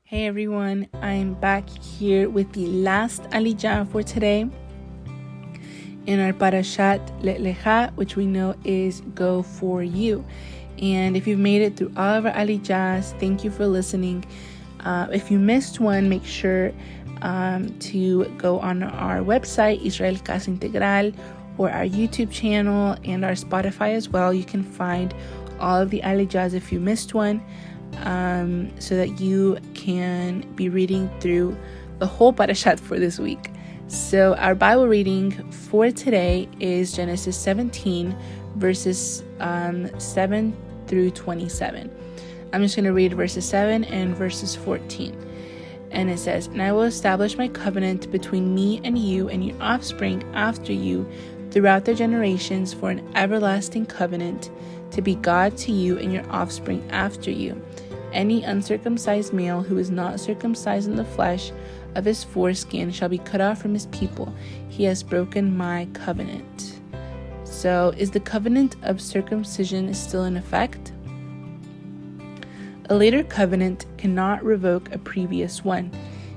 Hey everyone, I'm back here with the last Leja for today in our Parashat Leja, which we know is Go For You. And if you've made it through all of our Lejas, thank you for listening. If you missed one, make sure to go on our website, Israel Casa Integral, or our YouTube channel and our Spotify as well. You can find all of the Lejas if you missed one. So that you can be reading through the whole Parashat for this week. So our Bible reading for today is Genesis 17, verses 7 through 27. I'm just going to read verses 7 and verses 14. And it says, "And I will establish my covenant between me and you and your offspring after you throughout their generations for an everlasting covenant, to be God to you and your offspring after you. Any uncircumcised male who is not circumcised in the flesh of his foreskin shall be cut off from his people. He has broken my covenant." So, is the covenant of circumcision still in effect? A later covenant cannot revoke a previous one.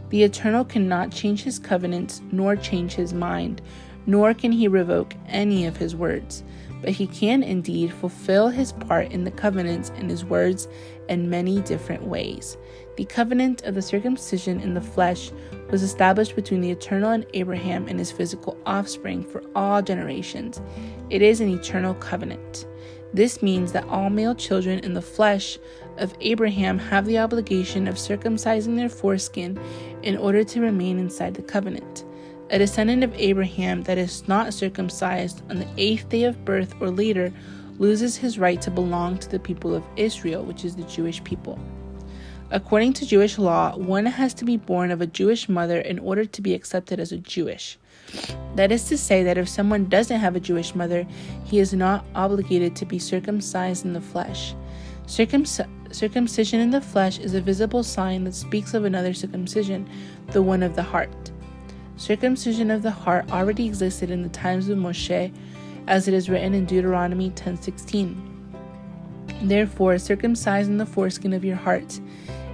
The Eternal cannot change his covenants, nor change his mind, nor can he revoke any of his words. But he can indeed fulfill his part in the covenants and his words in many different ways. The covenant of the circumcision in the flesh was established between the Eternal and Abraham and his physical offspring for all generations. It is an eternal covenant. This means that all male children in the flesh of Abraham have the obligation of circumcising their foreskin in order to remain inside the covenant. A descendant of Abraham that is not circumcised on the 8th day of birth or later loses his right to belong to the people of Israel, which is the Jewish people. According to Jewish law, one has to be born of a Jewish mother in order to be accepted as a Jewish. That is to say that if someone doesn't have a Jewish mother, he is not obligated to be circumcised in the flesh. Circumcision in the flesh is a visible sign that speaks of another circumcision, the one of the heart. Circumcision of the heart already existed in the times of Moshe, as it is written in Deuteronomy 10:16. "Therefore, circumcise in the foreskin of your heart,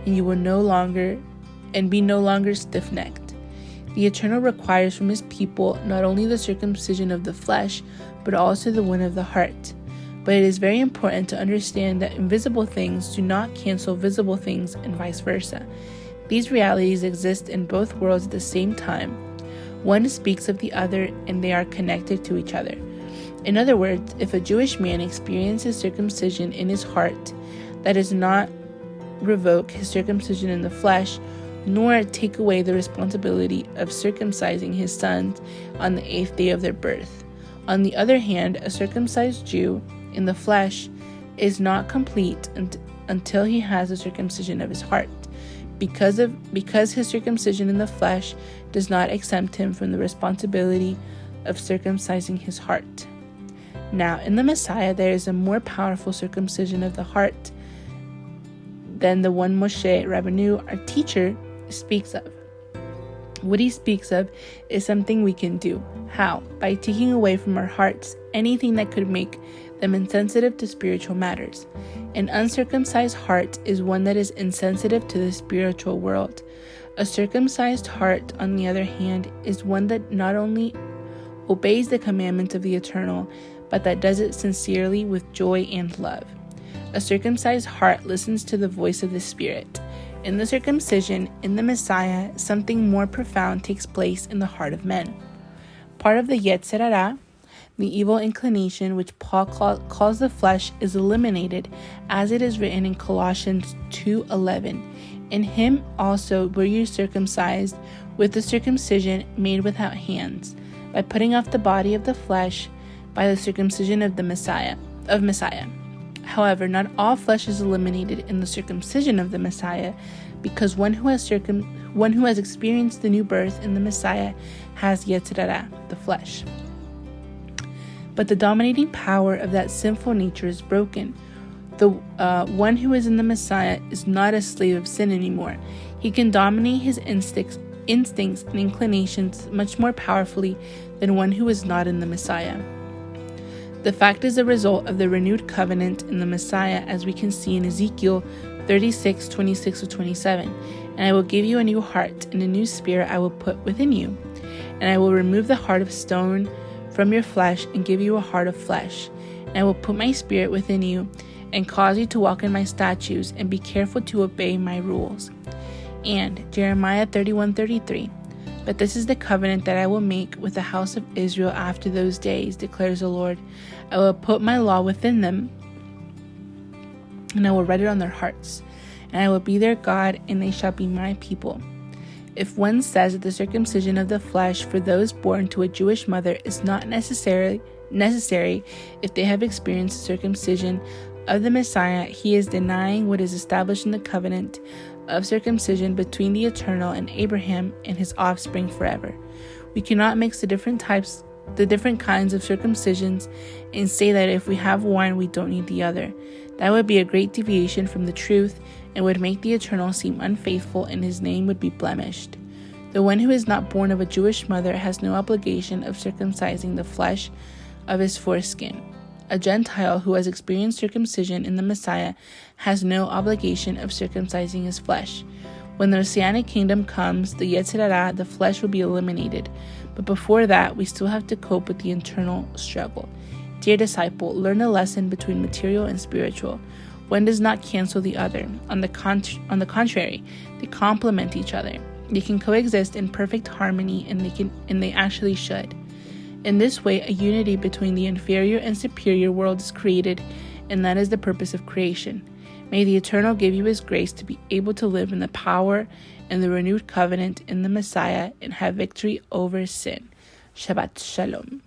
and you will be no longer stiff-necked." The Eternal requires from his people not only the circumcision of the flesh, but also the one of the heart. But it is very important to understand that invisible things do not cancel visible things and vice versa. These realities exist in both worlds at the same time. One speaks of the other, and they are connected to each other. In other words, if a Jewish man experiences circumcision in his heart, that does not revoke his circumcision in the flesh, nor take away the responsibility of circumcising his sons on the 8th day of their birth. On the other hand, a circumcised Jew in the flesh is not complete until he has the circumcision of his heart, because his circumcision in the flesh does not exempt him from the responsibility of circumcising his heart. Now, in the Messiah, there is a more powerful circumcision of the heart than the one Moshe Rabbeinu, our teacher, speaks of. What he speaks of is something we can do. How? By taking away from our hearts anything that could make them insensitive to spiritual matters. An uncircumcised heart is one that is insensitive to the spiritual world. A circumcised heart, on the other hand, is one that not only obeys the commandments of the Eternal, but that does it sincerely with joy and love. A circumcised heart listens to the voice of the Spirit. In the circumcision, in the Messiah, something more profound takes place in the heart of men. Part of the Yetzer Hara, the evil inclination which Paul calls the flesh, is eliminated, as it is written in Colossians 2:11. "In him also were you circumcised with the circumcision made without hands, by putting off the body of the flesh by the circumcision of Messiah. However, not all flesh is eliminated in the circumcision of the Messiah, because one who has experienced the new birth in the Messiah has Yetzer Hara, the flesh. But the dominating power of that sinful nature is broken. The one who is in the Messiah is not a slave of sin anymore. He can dominate his instincts and inclinations much more powerfully than one who is not in the Messiah. The fact is a result of the renewed covenant in the Messiah, as we can see in Ezekiel 36:26-27. And I will give you a new heart, and a new spirit I will put within you. And I will remove the heart of stone from your flesh and give you a heart of flesh. And I will put my spirit within you and cause you to walk in my statutes and be careful to obey my rules. And Jeremiah 31:33. But this is the covenant that I will make with the house of Israel after those days, declares the Lord. I will put my law within them, and I will write it on their hearts. And I will be their God, and they shall be my people. If one says that the circumcision of the flesh for those born to a Jewish mother is not necessary if they have experienced the circumcision of the Messiah, he is denying what is established in the covenant of circumcision between the Eternal and Abraham and his offspring forever. We cannot mix the different kinds of circumcisions and say that if we have one, we don't need the other. That would be a great deviation from the truth and would make the Eternal seem unfaithful, and his name would be blemished. The one who is not born of a Jewish mother has no obligation of circumcising the flesh of his foreskin. A Gentile who has experienced circumcision in the Messiah has no obligation of circumcising his flesh. When the Messianic kingdom comes, the Yetzer Hara, the flesh, will be eliminated. But before that, we still have to cope with the internal struggle. Dear disciple, learn a lesson between material and spiritual. One does not cancel the other. On the contrary, they complement each other. They can coexist in perfect harmony, and they actually should. In this way, a unity between the inferior and superior world is created, and that is the purpose of creation. May the Eternal give you his grace to be able to live in the power and the renewed covenant in the Messiah and have victory over sin. Shabbat Shalom.